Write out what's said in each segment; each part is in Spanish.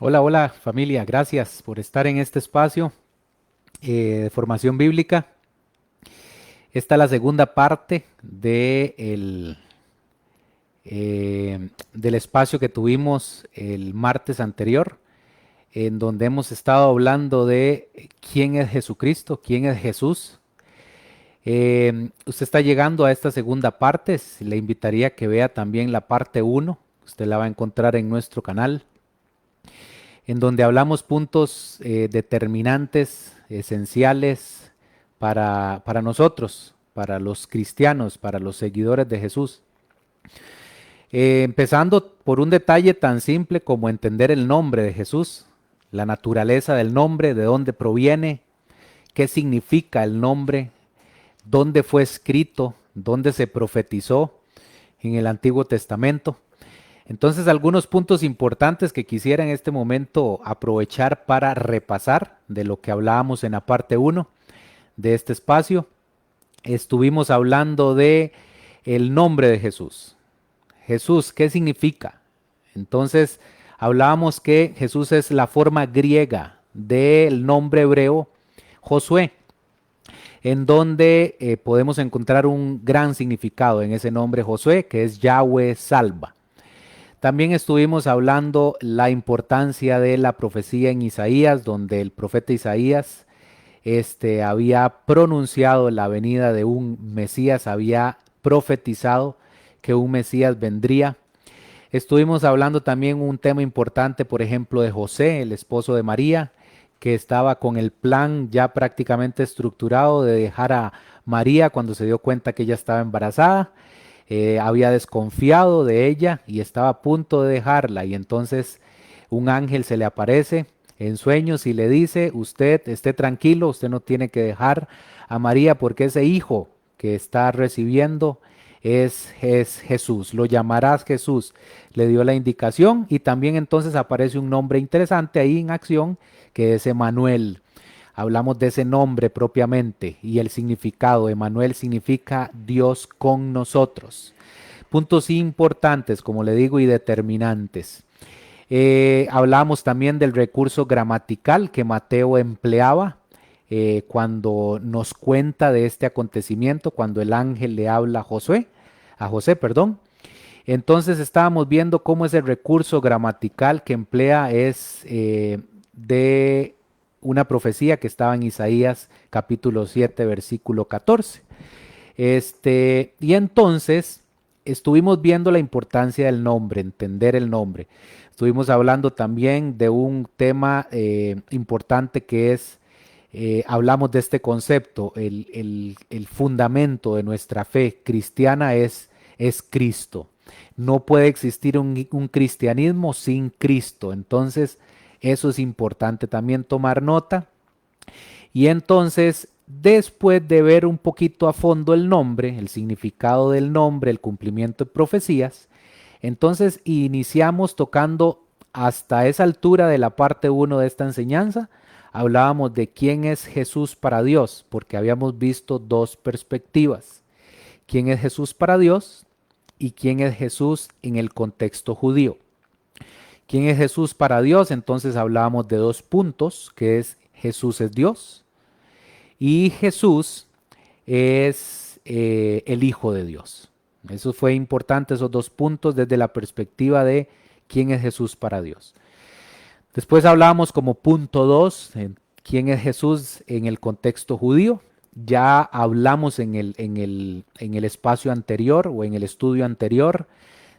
Hola, hola familia, gracias por estar en este espacio de formación bíblica. Esta es la segunda parte del espacio que tuvimos el martes anterior, en donde hemos estado hablando de quién es Jesucristo, quién es Jesús. Usted está llegando a esta segunda parte, le invitaría a que vea también la parte uno. Usted la va a encontrar en nuestro canal, en donde hablamos puntos determinantes, esenciales para nosotros, para los cristianos, para los seguidores de Jesús. Empezando por un detalle tan simple como entender el nombre de Jesús, la naturaleza del nombre, de dónde proviene, qué significa el nombre, dónde fue escrito, dónde se profetizó en el Antiguo Testamento. Entonces, algunos puntos importantes que quisiera en este momento aprovechar para repasar de lo que hablábamos en la parte uno de este espacio. Estuvimos hablando de el nombre de Jesús. Jesús, ¿qué significa? Entonces, hablábamos que Jesús es la forma griega del nombre hebreo Josué, en donde podemos encontrar un gran significado en ese nombre Josué, que es Yahweh salva. También estuvimos hablando la importancia de la profecía en Isaías, donde el profeta Isaías había pronunciado la venida de un Mesías, había profetizado que un Mesías vendría. Estuvimos hablando también un tema importante, por ejemplo, de José, el esposo de María, que estaba con el plan ya prácticamente estructurado de dejar a María cuando se dio cuenta que ella estaba embarazada. Había desconfiado de ella y estaba a punto de dejarla, y entonces un ángel se le aparece en sueños y le dice: usted esté tranquilo, usted no tiene que dejar a María, porque ese hijo que está recibiendo es Jesús, lo llamarás Jesús. Le dio la indicación, y también entonces aparece un nombre interesante ahí en acción, que es Emanuel. Hablamos de ese nombre propiamente y el significado. Emanuel significa Dios con nosotros. Puntos importantes, como le digo, y determinantes. Hablamos también del recurso gramatical que Mateo empleaba cuando nos cuenta de este acontecimiento, cuando el ángel le habla a José, perdón. Entonces estábamos viendo cómo ese recurso gramatical que emplea es de una profecía que estaba en Isaías capítulo 7, versículo 14. Y entonces estuvimos viendo la importancia del nombre, entender el nombre. Estuvimos hablando también de un tema importante que es, hablamos de este concepto, el fundamento de nuestra fe cristiana es Cristo. No puede existir un cristianismo sin Cristo. Entonces, eso es importante también tomar nota. Y entonces, después de ver un poquito a fondo el nombre, el significado del nombre, el cumplimiento de profecías, entonces iniciamos tocando hasta esa altura de la parte uno de esta enseñanza. Hablábamos de quién es Jesús para Dios, porque habíamos visto dos perspectivas. ¿Quién es Jesús para Dios y quién es Jesús en el contexto judío? ¿Quién es Jesús para Dios? Entonces hablábamos de dos puntos, que es Jesús es Dios y Jesús es el Hijo de Dios. Eso fue importante, esos dos puntos desde la perspectiva de quién es Jesús para Dios. Después hablábamos como punto dos, quién es Jesús en el contexto judío. Ya hablamos en el espacio anterior o en el estudio anterior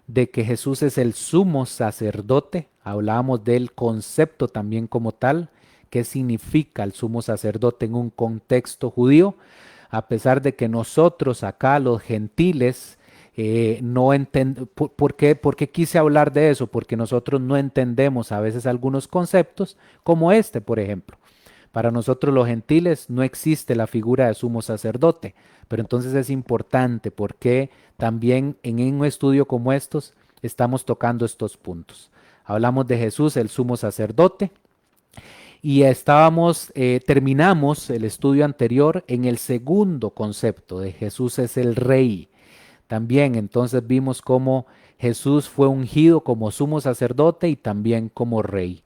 de que Jesús es el sumo sacerdote. Hablábamos del concepto también como tal, qué significa el sumo sacerdote en un contexto judío, a pesar de que nosotros acá los gentiles no entendemos. ¿Por qué quise hablar de eso? Porque nosotros no entendemos a veces algunos conceptos como este, por ejemplo. Para nosotros los gentiles no existe la figura de sumo sacerdote, pero entonces es importante porque también en un estudio como estos estamos tocando estos puntos. Hablamos de Jesús, el sumo sacerdote, y terminamos el estudio anterior en el segundo concepto de Jesús es el rey. También entonces vimos cómo Jesús fue ungido como sumo sacerdote y también como rey.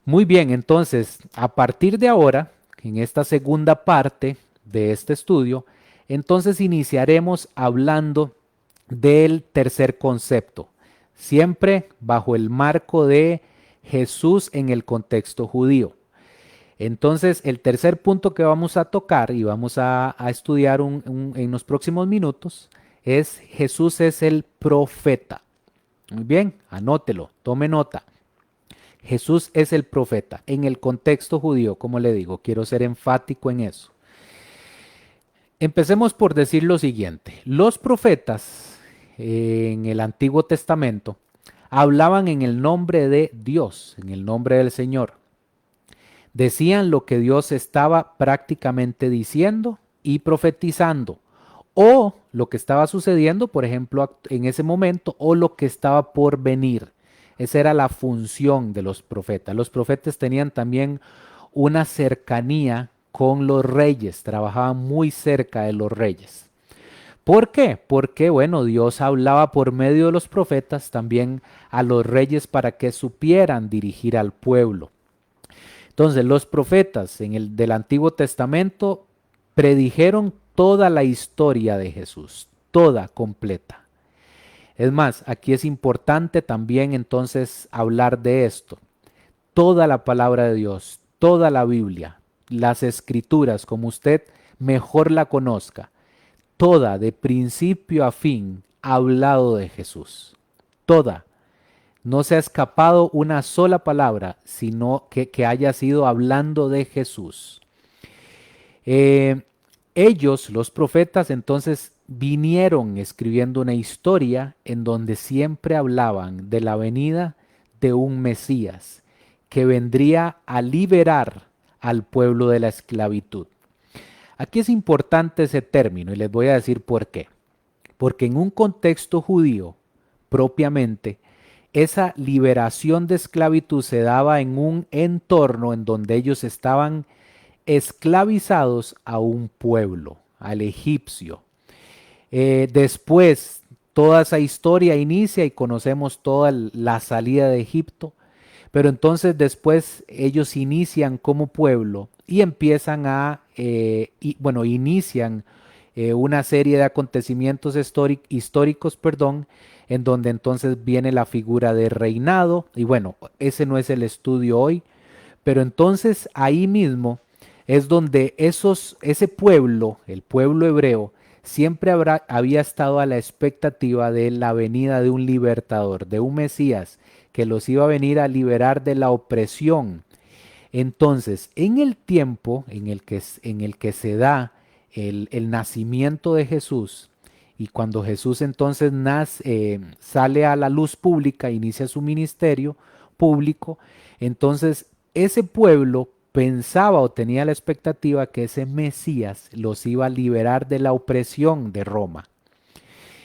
Muy bien, entonces, a partir de ahora, en esta segunda parte de este estudio, entonces iniciaremos hablando del tercer concepto, siempre bajo el marco de Jesús en el contexto judío. Entonces, el tercer punto que vamos a tocar y vamos a estudiar en los próximos minutos es Jesús es el profeta. Muy bien, anótelo, tome nota. Jesús es el profeta en el contexto judío, como le digo, quiero ser enfático en eso. Empecemos por decir lo siguiente. Los profetas en el Antiguo Testamento hablaban en el nombre de Dios, en el nombre del Señor. Decían lo que Dios estaba prácticamente diciendo y profetizando, o lo que estaba sucediendo, por ejemplo, en ese momento, o lo que estaba por venir. Esa era la función de los profetas. Los profetas tenían también una cercanía con los reyes, trabajaban muy cerca de los reyes. ¿Por qué? Porque, bueno, Dios hablaba por medio de los profetas también a los reyes para que supieran dirigir al pueblo. Entonces, los profetas del Antiguo Testamento predijeron toda la historia de Jesús, toda completa. Es más, aquí es importante también entonces hablar de esto. Toda la palabra de Dios, toda la Biblia, las escrituras, como usted mejor la conozca, toda de principio a fin ha hablado de Jesús. Toda. No se ha escapado una sola palabra, sino que haya sido hablando de Jesús. Ellos, los profetas, entonces vinieron escribiendo una historia en donde siempre hablaban de la venida de un Mesías que vendría a liberar al pueblo de la esclavitud. Aquí es importante ese término y les voy a decir por qué. Porque en un contexto judío, propiamente, esa liberación de esclavitud se daba en un entorno en donde ellos estaban esclavizados a un pueblo, al egipcio. Después, toda esa historia inicia y conocemos toda la salida de Egipto, pero entonces después ellos inician como pueblo y empiezan inician una serie de acontecimientos históricos, en donde entonces viene la figura de reinado, y bueno, ese no es el estudio hoy, pero entonces ahí mismo es donde ese pueblo, el pueblo hebreo, siempre había estado a la expectativa de la venida de un libertador, de un Mesías, que los iba a venir a liberar de la opresión. Entonces, en el tiempo en el que se da el nacimiento de Jesús, y cuando Jesús entonces sale a la luz pública, inicia su ministerio público, entonces ese pueblo pensaba o tenía la expectativa que ese Mesías los iba a liberar de la opresión de Roma.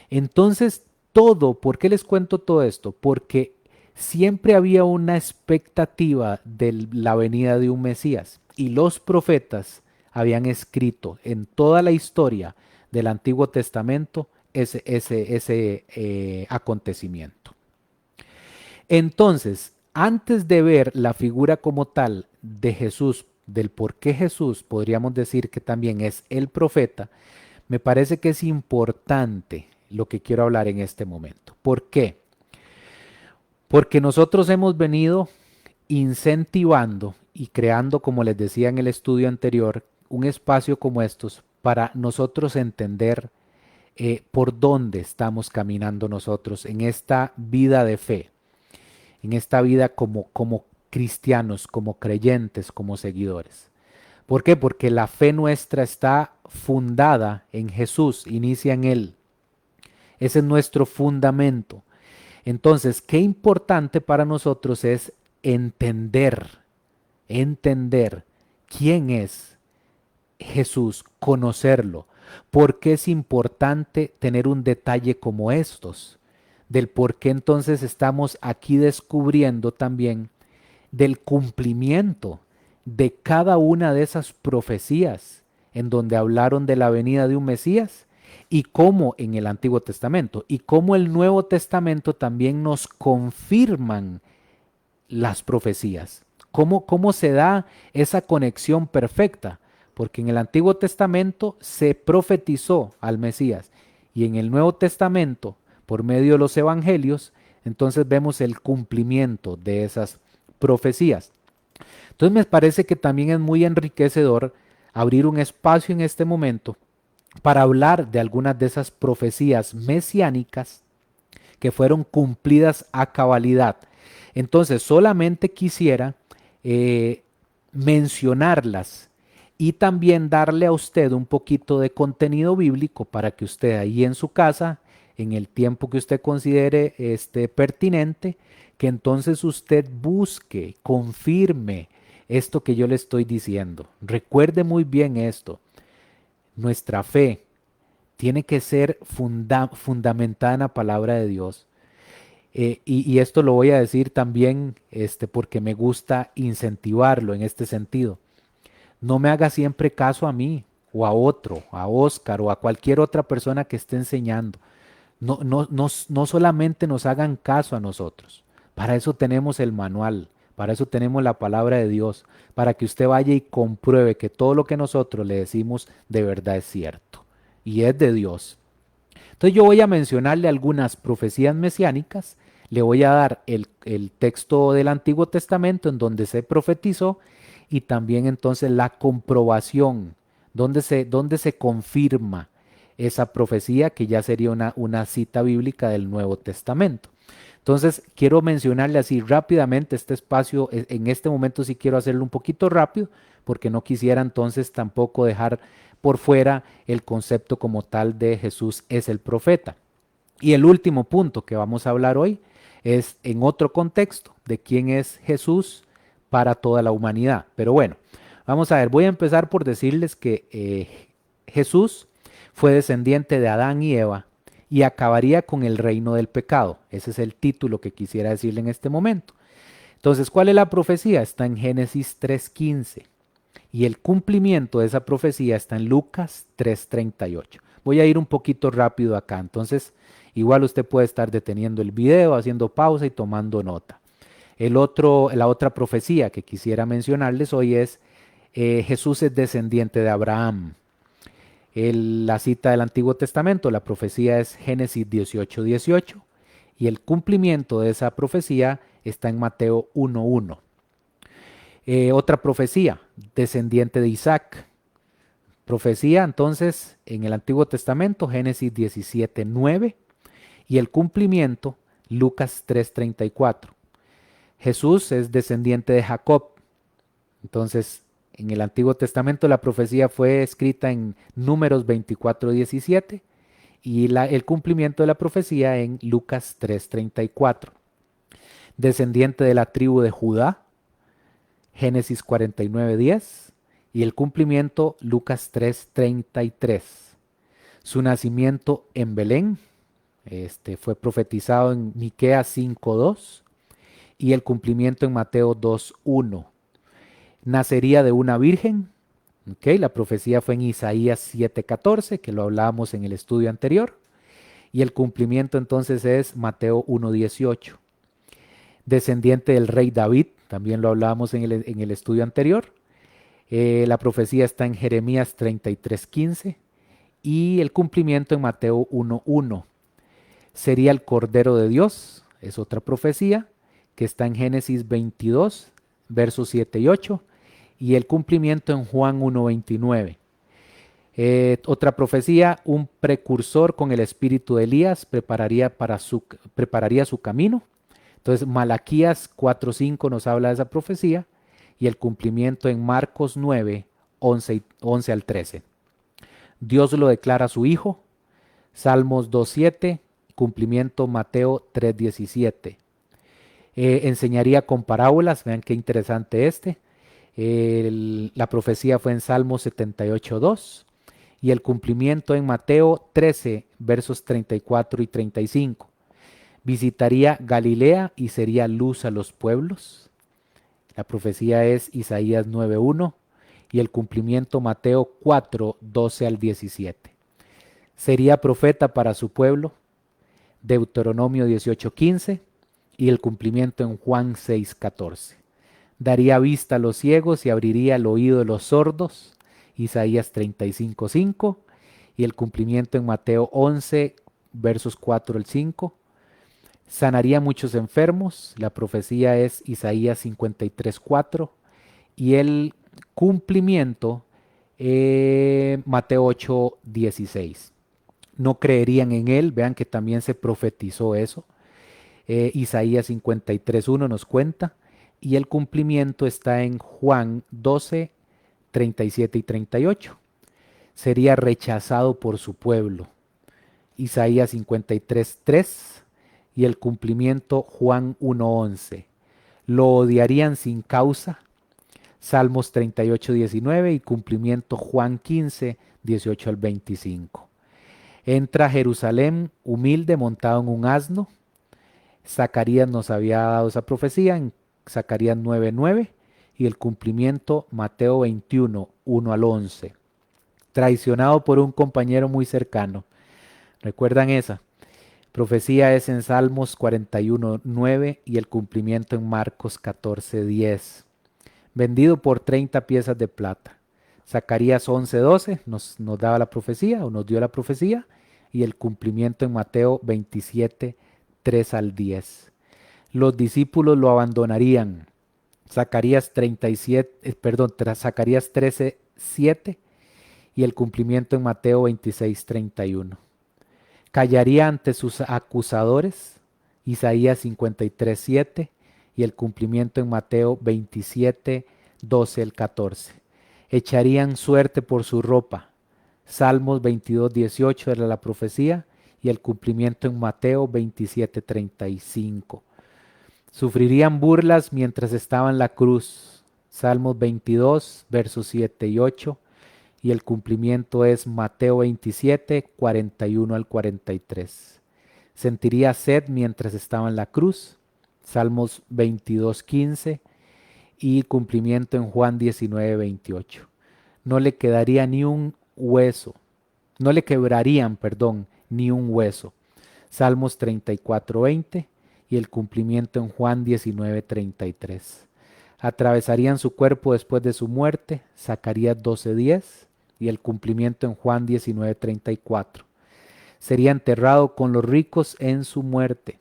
Entonces, ¿por qué les cuento todo esto? Porque siempre había una expectativa de la venida de un Mesías y los profetas habían escrito en toda la historia del Antiguo Testamento ese acontecimiento. Entonces, antes de ver la figura como tal de Jesús, del por qué Jesús podríamos decir que también es el profeta, me parece que es importante lo que quiero hablar en este momento. ¿Por qué? Porque nosotros hemos venido incentivando y creando, como les decía en el estudio anterior, un espacio como estos para nosotros entender por dónde estamos caminando nosotros en esta vida de fe, en esta vida como cristianos, como creyentes, como seguidores. ¿Por qué? Porque la fe nuestra está fundada en Jesús, inicia en Él. Ese es nuestro fundamento. Entonces, qué importante para nosotros es entender quién es Jesús, conocerlo. ¿Por qué es importante tener un detalle como estos? Del por qué entonces estamos aquí descubriendo también del cumplimiento de cada una de esas profecías en donde hablaron de la venida de un Mesías y cómo en el Antiguo Testamento y cómo el Nuevo Testamento también nos confirman las profecías, ¿Cómo se da esa conexión perfecta? Porque en el Antiguo Testamento se profetizó al Mesías y en el Nuevo Testamento, por medio de los evangelios, entonces vemos el cumplimiento de esas profecías. Entonces me parece que también es muy enriquecedor abrir un espacio en este momento para hablar de algunas de esas profecías mesiánicas que fueron cumplidas a cabalidad. Entonces solamente quisiera eh, mencionarlas y también darle a usted un poquito de contenido bíblico para que usted ahí en su casa, en el tiempo que usted considere pertinente, que entonces usted busque, confirme esto que yo le estoy diciendo. Recuerde muy bien esto. Nuestra fe tiene que ser fundamentada en la palabra de Dios. Y esto lo voy a decir también porque me gusta incentivarlo en este sentido. No me haga siempre caso a mí o a otro, a Oscar o a cualquier otra persona que esté enseñando. No solamente nos hagan caso a nosotros. Para eso tenemos el manual, para eso tenemos la palabra de Dios, para que usted vaya y compruebe que todo lo que nosotros le decimos de verdad es cierto y es de Dios. Entonces yo voy a mencionarle algunas profecías mesiánicas, le voy a dar el texto del Antiguo Testamento en donde se profetizó y también entonces la comprobación, donde se confirma esa profecía que ya sería una cita bíblica del Nuevo Testamento. Entonces quiero mencionarle así rápidamente este espacio, en este momento sí quiero hacerlo un poquito rápido porque no quisiera entonces tampoco dejar por fuera el concepto como tal de Jesús es el profeta. Y el último punto que vamos a hablar hoy es en otro contexto de quién es Jesús para toda la humanidad. Pero bueno, vamos a ver, voy a empezar por decirles que Jesús fue descendiente de Adán y Eva y acabaría con el reino del pecado. Ese es el título que quisiera decirle en este momento. Entonces, ¿cuál es la profecía? Está en Génesis 3:15 y el cumplimiento de esa profecía está en Lucas 3:38. Voy a ir un poquito rápido acá, entonces igual usted puede estar deteniendo el video, haciendo pausa y tomando nota. La otra profecía que quisiera mencionarles hoy es Jesús es descendiente de Abraham. La cita del Antiguo Testamento, la profecía es Génesis 18:18 y el cumplimiento de esa profecía está en Mateo 1:1. Otra profecía, descendiente de Isaac. Profecía entonces en el Antiguo Testamento, Génesis 17:9 y el cumplimiento, Lucas 3:34. Jesús es descendiente de Jacob. Entonces, en el Antiguo Testamento la profecía fue escrita en Números 24:17 y el cumplimiento de la profecía en Lucas 3:34. Descendiente de la tribu de Judá, Génesis 49:10 y el cumplimiento Lucas 3:33. Su nacimiento en Belén, fue profetizado en Miqueas 5:2 y el cumplimiento en Mateo 2:1. Nacería de una virgen, ¿ok? La profecía fue en Isaías 7:14, que lo hablábamos en el estudio anterior, y el cumplimiento entonces es Mateo 1:18. Descendiente del rey David, también lo hablábamos en el estudio anterior. La profecía está en Jeremías 33:15 y el cumplimiento en Mateo 1:1. Sería el Cordero de Dios, es otra profecía que está en Génesis 22, versos 7 y 8 y el cumplimiento en Juan 1:29. Otra profecía, un precursor con el espíritu de Elías prepararía su camino. Entonces Malaquías 4:5 nos habla de esa profecía y el cumplimiento en Marcos 9, 11 al 13. Dios lo declara su Hijo, Salmos 2:7, cumplimiento Mateo 3:17. Enseñaría con parábolas, vean qué interesante la profecía fue en Salmos 78:2 y el cumplimiento en Mateo 13, versos 34 y 35. Visitaría Galilea y sería luz a los pueblos. La profecía es Isaías 9:1 y el cumplimiento Mateo 4:12 al 17. Sería profeta para su pueblo, Deuteronomio 18:15 y el cumplimiento en Juan 6:14. daría vista a los ciegos y abriría el oído de los sordos, Isaías 35:5, y el cumplimiento en Mateo 11, versos 4 al 5. Sanaría a muchos enfermos, la profecía es Isaías 53:4, y el cumplimiento Mateo 8:16. No creerían en él, vean que también se profetizó eso. Isaías 53:1 nos cuenta, y el cumplimiento está en Juan 12, 37 y 38. Sería rechazado por su pueblo, Isaías 53:3, y el cumplimiento Juan 1:11. Lo odiarían sin causa, Salmos 38:19, y cumplimiento Juan 15, 18 al 25. Entra a Jerusalén humilde montado en un asno. Zacarías nos había dado esa profecía en Zacarías 9:9, y el cumplimiento Mateo 21, 1 al 11. Traicionado por un compañero muy cercano. ¿Recuerdan esa? Profecía es en Salmos 41:9 y el cumplimiento en Marcos 14:10. Vendido por 30 piezas de plata. Zacarías 11:12 nos daba la profecía o nos dio la profecía, y el cumplimiento en Mateo 27, 3 al 10. Los discípulos lo abandonarían. Zacarías 13:7, y el cumplimiento en Mateo 26:31. Callaría ante sus acusadores, Isaías 53:7, y el cumplimiento en Mateo 27, 12 al 14. Echarían suerte por su ropa, Salmos 22:18 era la profecía, y el cumplimiento en Mateo 27:35. Sufrirían burlas mientras estaba en la cruz, Salmos 22, versos 7 y 8, y el cumplimiento es Mateo 27, 41 al 43. Sentiría sed mientras estaba en la cruz, Salmos 22:15, y cumplimiento en Juan 19:28. No le quedaría ni un hueso, no le quebrarían, perdón, ni un hueso, Salmos 34:20, y el cumplimiento en Juan 19:33. Atravesarían su cuerpo después de su muerte, Zacarías 12:10, y el cumplimiento en Juan 19:34. Sería enterrado con los ricos en su muerte,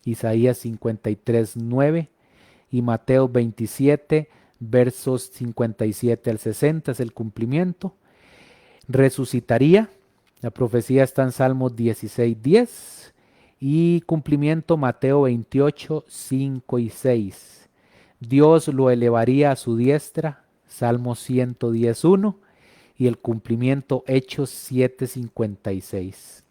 Isaías 53:9, y Mateo 27, versos 57 al 60 es el cumplimiento. Resucitaría, la profecía está en Salmos 16:10, y cumplimiento Mateo 28, 5 y 6. Dios lo elevaría a su diestra, Salmos 110:1, y el cumplimiento Hechos 7:56.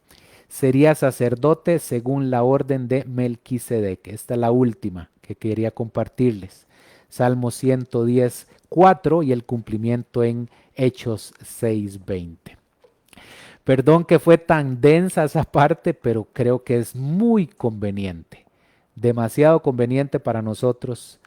Sería sacerdote según la orden de Melquisedec. Esta es la última que quería compartirles. Salmo 110:4, y el cumplimiento en Hechos 6:20. Perdón que fue tan densa esa parte, pero creo que es muy conveniente, demasiado conveniente para nosotros,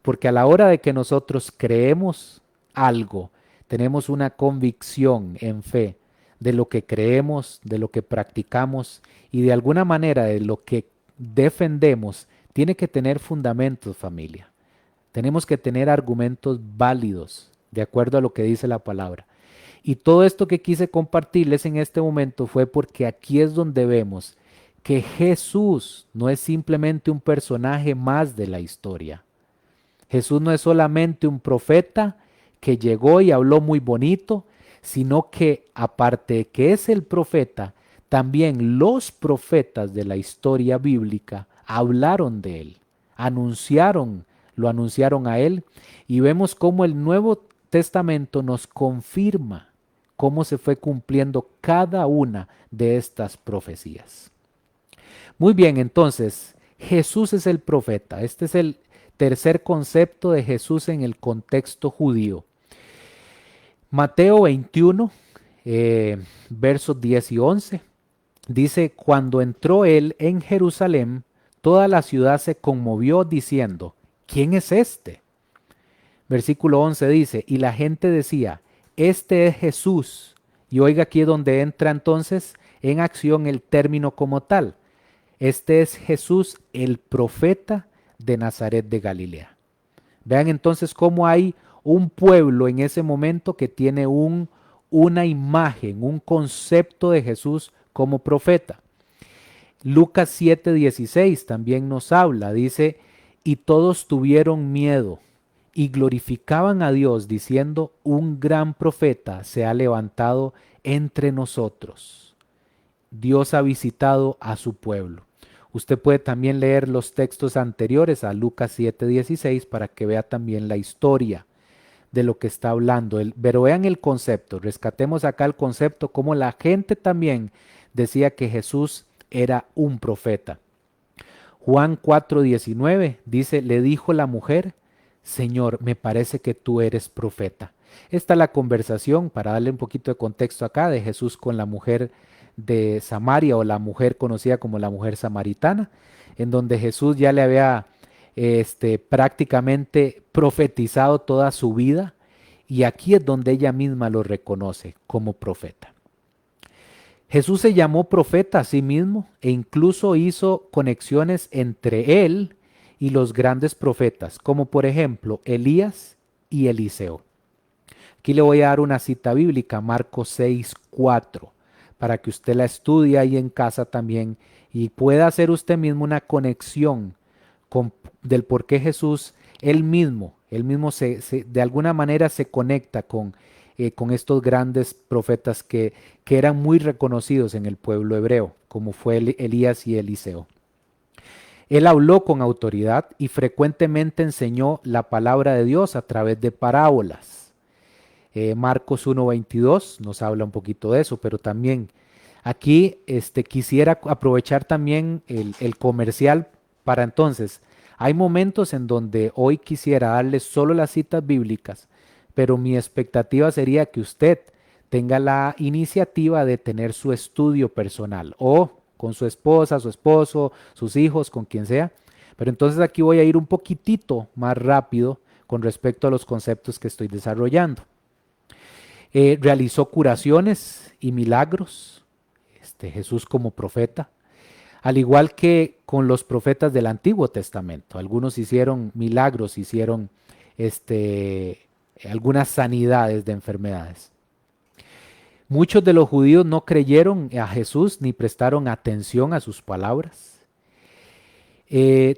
porque a la hora de que nosotros creemos algo, tenemos una convicción en fe de lo que creemos, de lo que practicamos, y de alguna manera de lo que defendemos, tiene que tener fundamentos, familia. Tenemos que tener argumentos válidos, de acuerdo a lo que dice la palabra. Y todo esto que quise compartirles en este momento fue porque aquí es donde vemos que Jesús no es simplemente un personaje más de la historia. Jesús no es solamente un profeta que llegó y habló muy bonito, sino que aparte de que es el profeta, también los profetas de la historia bíblica hablaron de él, lo anunciaron a él, y vemos cómo el Nuevo Testamento nos confirma cómo se fue cumpliendo cada una de estas profecías. Muy bien, entonces, Jesús es el profeta. Este es el tercer concepto de Jesús en el contexto judío. Mateo 21, versos 10 y 11, dice: cuando entró él en Jerusalén, toda la ciudad se conmovió diciendo: ¿quién es este? Versículo 11 dice: y la gente decía: este es Jesús. Y oiga aquí donde entra entonces en acción el término como tal. Este es Jesús, el profeta de Nazaret de Galilea. Vean entonces cómo hay un pueblo en ese momento que tiene una imagen, un concepto de Jesús como profeta. Lucas 7:16 también nos habla, dice, y todos tuvieron miedo y glorificaban a Dios diciendo, un gran profeta se ha levantado entre nosotros. Dios ha visitado a su pueblo. Usted puede también leer los textos anteriores a Lucas 7:16 para que vea también la historia de lo que está hablando. Pero vean el concepto, rescatemos acá el concepto, como la gente también decía que Jesús era un profeta. Juan 4:19 dice, le dijo la mujer, Señor, me parece que tú eres profeta. Esta es la conversación, para darle un poquito de contexto acá, de Jesús con la mujer de Samaria o la mujer conocida como la mujer samaritana, en donde Jesús ya le había prácticamente profetizado toda su vida y aquí es donde ella misma lo reconoce como profeta. Jesús se llamó profeta a sí mismo e incluso hizo conexiones entre él y los grandes profetas, como por ejemplo Elías y Eliseo. Aquí le voy a dar una cita bíblica, Marcos 6:4, para que usted la estudie ahí en casa también y pueda hacer usted mismo una conexión del por qué Jesús, él mismo de alguna manera se conecta con estos grandes profetas que eran muy reconocidos en el pueblo hebreo, como fue Elías y Eliseo. Él habló con autoridad y frecuentemente enseñó la palabra de Dios a través de parábolas. Marcos 1:22 nos habla un poquito de eso, pero también aquí quisiera aprovechar también el comercial para entonces. Hay momentos en donde hoy quisiera darles solo las citas bíblicas, pero mi expectativa sería que usted tenga la iniciativa de tener su estudio personal o con su esposa, su esposo, sus hijos, con quien sea. Pero entonces aquí voy a ir un poquitito más rápido con respecto a los conceptos que estoy desarrollando. Realizó curaciones y milagros, Jesús como profeta, al igual que con los profetas del Antiguo Testamento. Algunos hicieron milagros, hicieron algunas sanidades de enfermedades. Muchos de los judíos no creyeron a Jesús ni prestaron atención a sus palabras.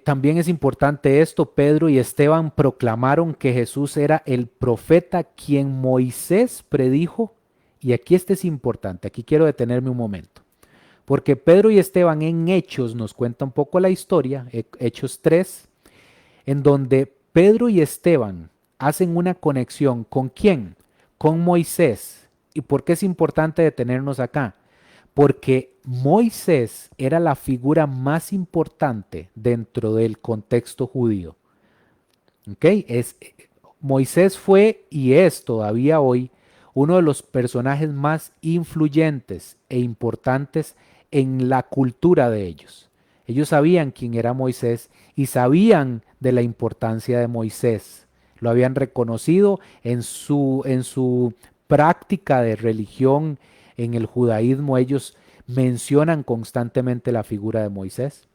También es importante esto, Pedro y Esteban proclamaron que Jesús era el profeta quien Moisés predijo, y aquí es importante, aquí quiero detenerme un momento, porque Pedro y Esteban en Hechos nos cuenta un poco la historia, Hechos 3, en donde Pedro y Esteban hacen una conexión, ¿con quién? Con Moisés. ¿Y por qué es importante detenernos acá? Porque Moisés era la figura más importante dentro del contexto judío. ¿Ok? Moisés fue y es todavía hoy uno de los personajes más influyentes e importantes en la cultura de ellos. Ellos sabían quién era Moisés y sabían de la importancia de Moisés. Lo habían reconocido en su práctica de religión en el judaísmo. Ellos mencionan constantemente la figura de Moisés.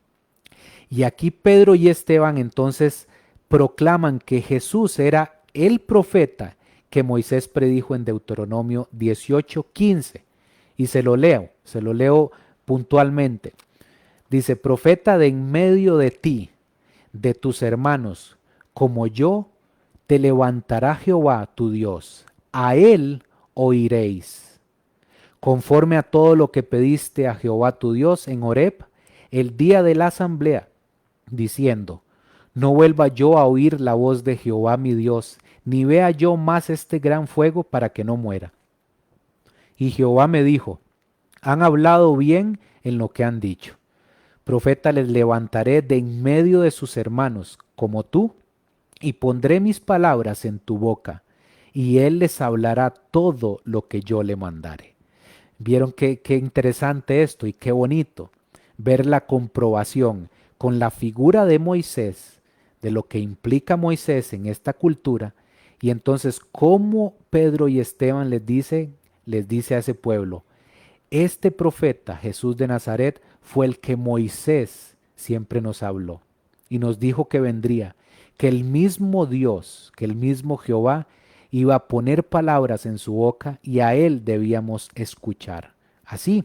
Y aquí Pedro y Esteban entonces proclaman que Jesús era el profeta que Moisés predijo en Deuteronomio 18:15. Y se lo leo puntualmente. Dice, profeta de en medio de ti, de tus hermanos, como yo, te levantará Jehová tu Dios. A él oiréis. Conforme a todo lo que pediste a Jehová tu Dios en Horeb, el día de la asamblea, diciendo, no vuelva yo a oír la voz de Jehová mi Dios, ni vea yo más este gran fuego para que no muera. Y Jehová me dijo, han hablado bien en lo que han dicho. Profeta les levantaré de en medio de sus hermanos, como tú, y pondré mis palabras en tu boca, y él les hablará todo lo que yo le mandare. ¿Vieron qué interesante esto y qué bonito? Ver la comprobación con la figura de Moisés, de lo que implica Moisés en esta cultura, y entonces cómo Pedro y Esteban les dice a ese pueblo, este profeta Jesús de Nazaret fue el que Moisés siempre nos habló y nos dijo que vendría, que el mismo Dios, que el mismo Jehová iba a poner palabras en su boca y a él debíamos escuchar. Así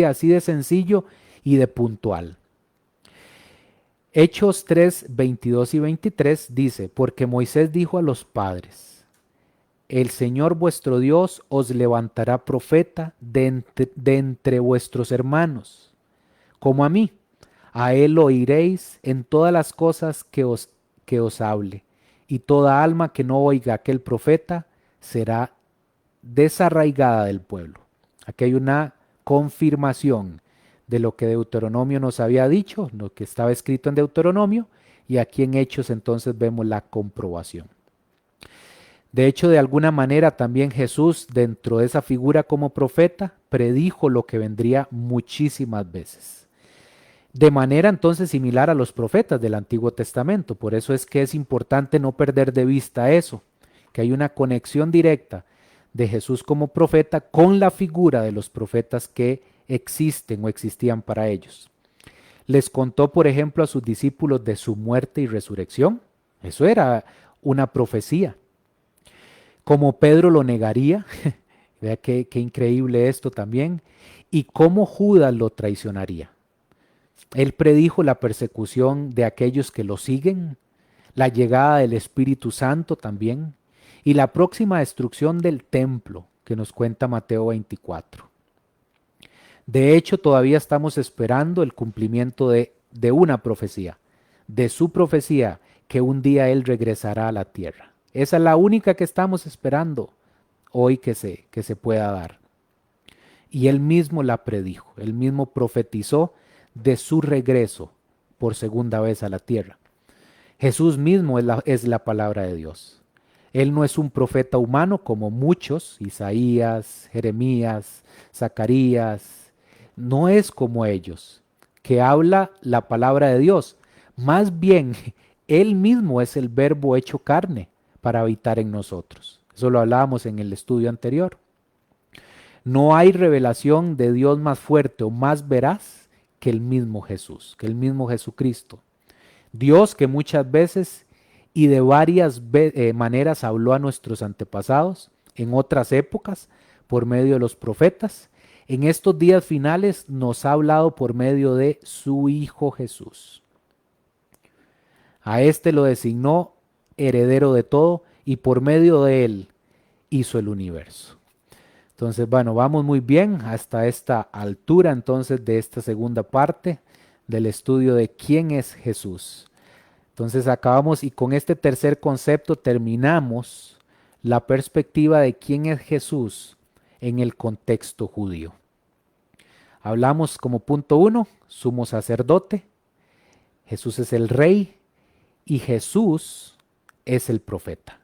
de sencillo y de puntual. Hechos 3, 22 y 23 dice, porque Moisés dijo a los padres, el Señor vuestro Dios os levantará profeta de entre vuestros hermanos, como a mí. A él oiréis en todas las cosas que os hable, y toda alma que no oiga a aquel profeta será desarraigada del pueblo. Aquí hay una confirmación de lo que Deuteronomio nos había dicho, lo que estaba escrito en Deuteronomio, y aquí en Hechos entonces vemos la comprobación. De hecho, de alguna manera también Jesús, dentro de esa figura como profeta, predijo lo que vendría muchísimas veces. De manera entonces similar a los profetas del Antiguo Testamento. Por eso es que es importante no perder de vista eso, que hay una conexión directa de Jesús como profeta con la figura de los profetas que existen o existían para ellos. Les contó, por ejemplo, a sus discípulos de su muerte y resurrección. Eso era una profecía. Como Pedro lo negaría, vea qué increíble esto también, y cómo Judas lo traicionaría. Él predijo la persecución de aquellos que lo siguen, la llegada del Espíritu Santo también, y la próxima destrucción del templo que nos cuenta Mateo 24. De hecho, todavía estamos esperando el cumplimiento de una profecía, de su profecía, que un día Él regresará a la tierra. Esa es la única que estamos esperando hoy que se pueda dar. Y Él mismo la predijo, Él mismo profetizó de su regreso por segunda vez a la tierra. Jesús mismo es la palabra de Dios. Él no es un profeta humano como muchos, Isaías, Jeremías, Zacarías. No es como ellos, que habla la palabra de Dios. Más bien, Él mismo es el verbo hecho carne para habitar en nosotros. Eso lo hablábamos en el estudio anterior. No hay revelación de Dios más fuerte o más veraz que el mismo Jesús, que el mismo Jesucristo. Dios que muchas veces y de varias maneras habló a nuestros antepasados en otras épocas por medio de los profetas, en estos días finales nos ha hablado por medio de su Hijo Jesús. A este lo designó heredero de todo y por medio de él hizo el universo. Entonces, bueno, vamos muy bien hasta esta altura entonces de esta segunda parte del estudio de quién es Jesús. Entonces acabamos y con este tercer concepto terminamos la perspectiva de quién es Jesús en el contexto judío. Hablamos como punto 1, sumo sacerdote, Jesús es el rey y Jesús es el profeta.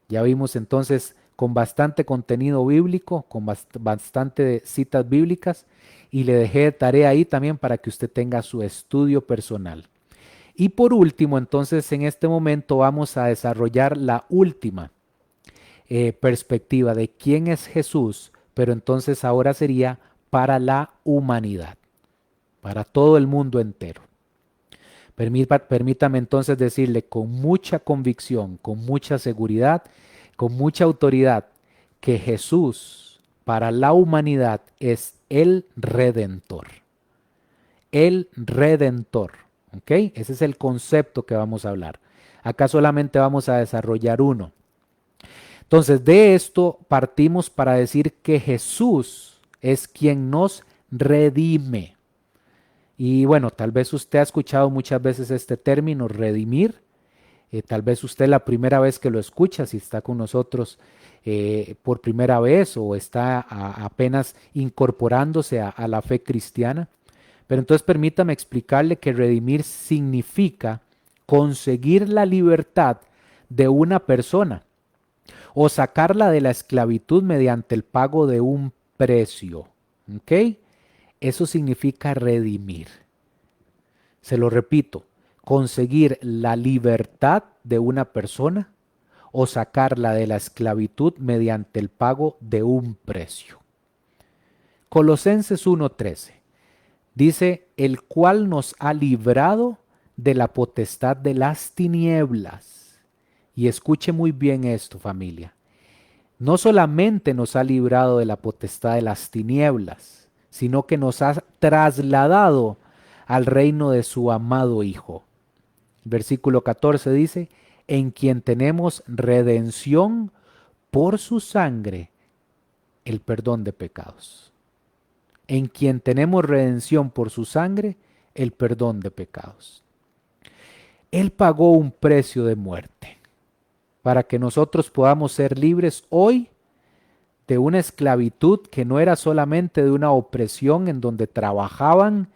Ya vimos entonces con bastante contenido bíblico, con bastante citas bíblicas y le dejé de tarea ahí también para que usted tenga su estudio personal. Y por último, entonces en este momento vamos a desarrollar la última perspectiva de quién es Jesús, pero entonces ahora sería para la humanidad, para todo el mundo entero. Permítame entonces decirle con mucha convicción, con mucha seguridad, con mucha autoridad, que Jesús para la humanidad es el Redentor. El Redentor. ¿Ok? Ese es el concepto que vamos a hablar. Acá solamente vamos a desarrollar uno. Entonces, de esto partimos para decir que Jesús es quien nos redime. Y bueno, tal vez usted ha escuchado muchas veces este término, redimir. Tal vez usted la primera vez que lo escucha, si está con nosotros por primera vez o está apenas incorporándose a la fe cristiana. Pero entonces permítame explicarle que redimir significa conseguir la libertad de una persona o sacarla de la esclavitud mediante el pago de un precio. ¿Ok? Eso significa redimir. Se lo repito, conseguir la libertad de una persona o sacarla de la esclavitud mediante el pago de un precio. Colosenses 1:13 dice, el cual nos ha librado de la potestad de las tinieblas. Y escuche muy bien esto, familia. No solamente nos ha librado de la potestad de las tinieblas, sino que nos ha trasladado al reino de su amado Hijo. Versículo 14 dice, en quien tenemos redención por su sangre, el perdón de pecados. En quien tenemos redención por su sangre, el perdón de pecados. Él pagó un precio de muerte para que nosotros podamos ser libres hoy de una esclavitud que no era solamente de una opresión en donde trabajaban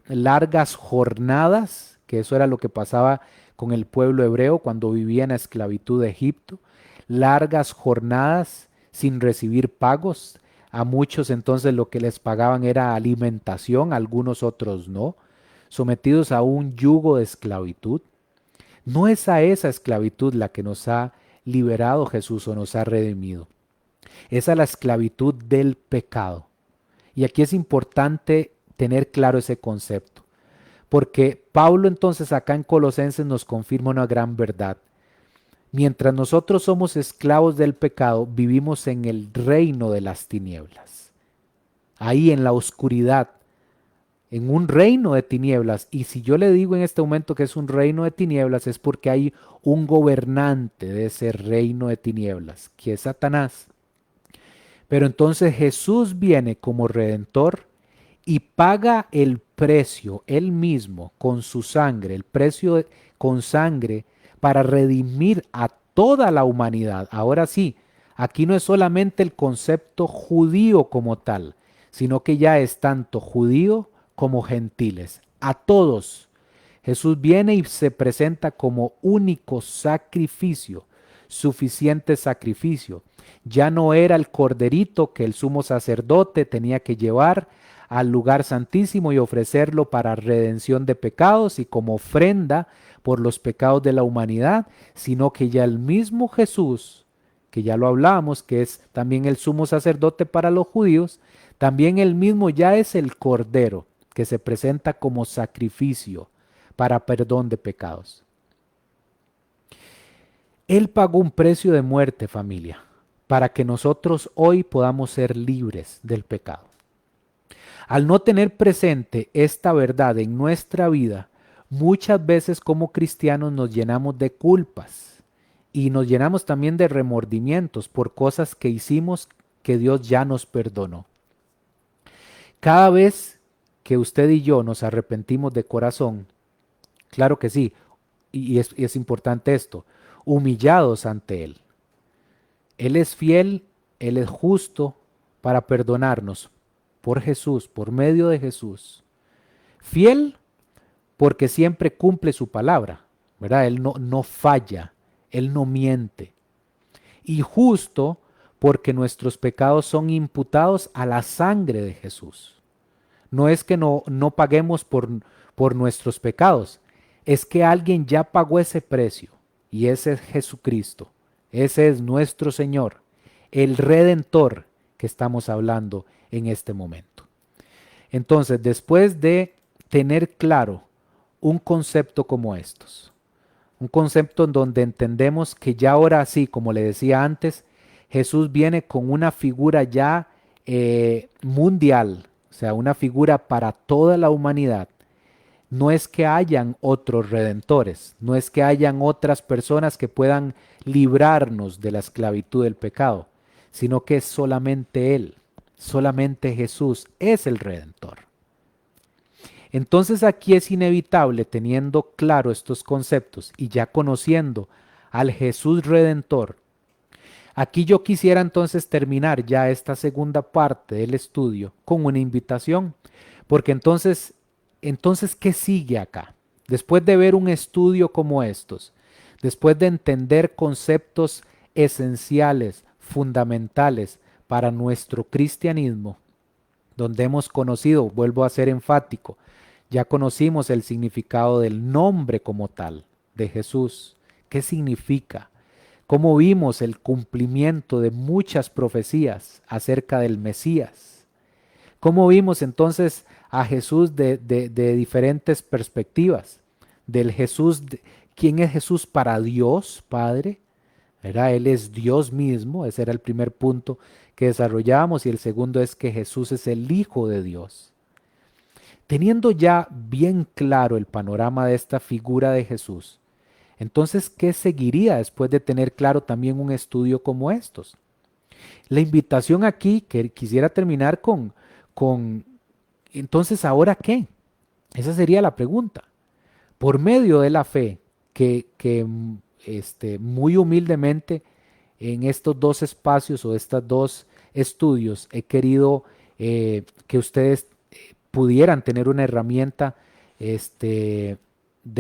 largas jornadas, que eso era lo que pasaba con el pueblo hebreo cuando vivía en la esclavitud de Egipto, largas jornadas sin recibir pagos. A muchos entonces lo que les pagaban era alimentación, a algunos otros no, sometidos a un yugo de esclavitud. No es a esa esclavitud la que nos ha liberado Jesús o nos ha redimido. Es a la esclavitud del pecado. Y aquí es importante tener claro ese concepto, porque Pablo entonces acá en Colosenses nos confirma una gran verdad. Mientras nosotros somos esclavos del pecado, vivimos en el reino de las tinieblas, ahí en la oscuridad, en un reino de tinieblas. Y si yo le digo en este momento que es un reino de tinieblas, es porque hay un gobernante de ese reino de tinieblas, que es Satanás. Pero entonces Jesús viene como redentor y paga el precio él mismo con su sangre, el precio con sangre para redimir a toda la humanidad. Ahora sí, aquí no es solamente el concepto judío como tal, sino que ya es tanto judío como gentiles, a todos. Jesús viene y se presenta como único sacrificio, suficiente sacrificio. Ya no era el corderito que el sumo sacerdote tenía que llevar al lugar santísimo y ofrecerlo para redención de pecados y como ofrenda por los pecados de la humanidad, sino que ya el mismo Jesús, que ya lo hablábamos, que es también el sumo sacerdote para los judíos, también él mismo ya es el cordero que se presenta como sacrificio para perdón de pecados. Él pagó un precio de muerte, familia, para que nosotros hoy podamos ser libres del pecado. Al no tener presente esta verdad en nuestra vida, muchas veces como cristianos nos llenamos de culpas y nos llenamos también de remordimientos por cosas que hicimos que Dios ya nos perdonó. Cada vez que usted y yo nos arrepentimos de corazón, claro que sí, y es importante esto, humillados ante Él. Él es fiel, Él es justo para perdonarnos por Jesús, por medio de Jesús. Fiel porque siempre cumple su palabra, ¿verdad? Él no falla, Él no miente. Y justo porque nuestros pecados son imputados a la sangre de Jesús. No es que no paguemos por nuestros pecados, es que alguien ya pagó ese precio y ese es Jesucristo. Ese es nuestro Señor, el Redentor que estamos hablando en este momento. Entonces, después de tener claro un concepto como estos, un concepto en donde entendemos que ya ahora sí, como le decía antes, Jesús viene con una figura ya mundial, o sea, una figura para toda la humanidad. No es que hayan otros redentores, no es que hayan otras personas que puedan librarnos de la esclavitud del pecado, sino que es solamente Él, solamente Jesús es el redentor. Entonces aquí es inevitable, teniendo claro estos conceptos y ya conociendo al Jesús redentor, aquí yo quisiera entonces terminar ya esta segunda parte del estudio con una invitación, porque entonces, ¿qué sigue acá? Después de ver un estudio como estos, después de entender conceptos esenciales, fundamentales para nuestro cristianismo, donde hemos conocido, vuelvo a ser enfático, ya conocimos el significado del nombre como tal de Jesús. ¿Qué significa? Cómo vimos el cumplimiento de muchas profecías acerca del Mesías. ¿Cómo vimos entonces a Jesús de diferentes perspectivas? Del Jesús, ¿quién es Jesús para Dios, Padre? ¿Verdad? Él es Dios mismo, ese era el primer punto que desarrollamos, y el segundo es que Jesús es el Hijo de Dios. Teniendo ya bien claro el panorama de esta figura de Jesús, entonces, ¿qué seguiría después de tener claro también un estudio como estos? La invitación aquí, que quisiera terminar con, entonces, ¿ahora qué? Esa sería la pregunta. Por medio de la fe, que muy humildemente en estos dos espacios o estos dos estudios he querido que ustedes pudieran tener una herramienta de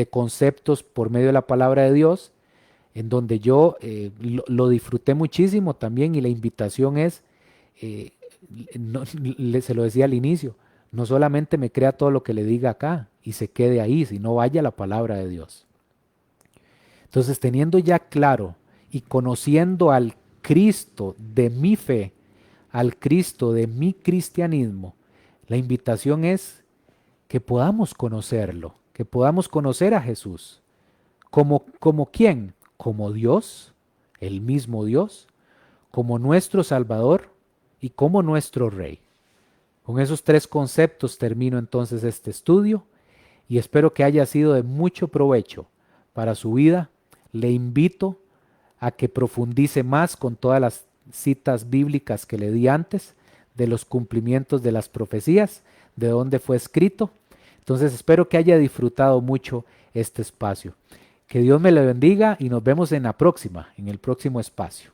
conceptos por medio de la palabra de Dios, en donde yo lo disfruté muchísimo también, y la invitación es, eh, se lo decía al inicio, no solamente me crea todo lo que le diga acá y se quede ahí, sino vaya a la palabra de Dios. Entonces, teniendo ya claro y conociendo al Cristo de mi fe, al Cristo de mi cristianismo, la invitación es que podamos conocerlo, que podamos conocer a Jesús. ¿Como quién? Como Dios, el mismo Dios, como nuestro Salvador y como nuestro Rey. Con esos tres conceptos termino entonces este estudio y espero que haya sido de mucho provecho para su vida. Le invito a que profundice más con todas las citas bíblicas que le di antes, de los cumplimientos de las profecías, de dónde fue escrito. Entonces espero que haya disfrutado mucho este espacio. Que Dios me le bendiga y nos vemos en la próxima, en el próximo espacio.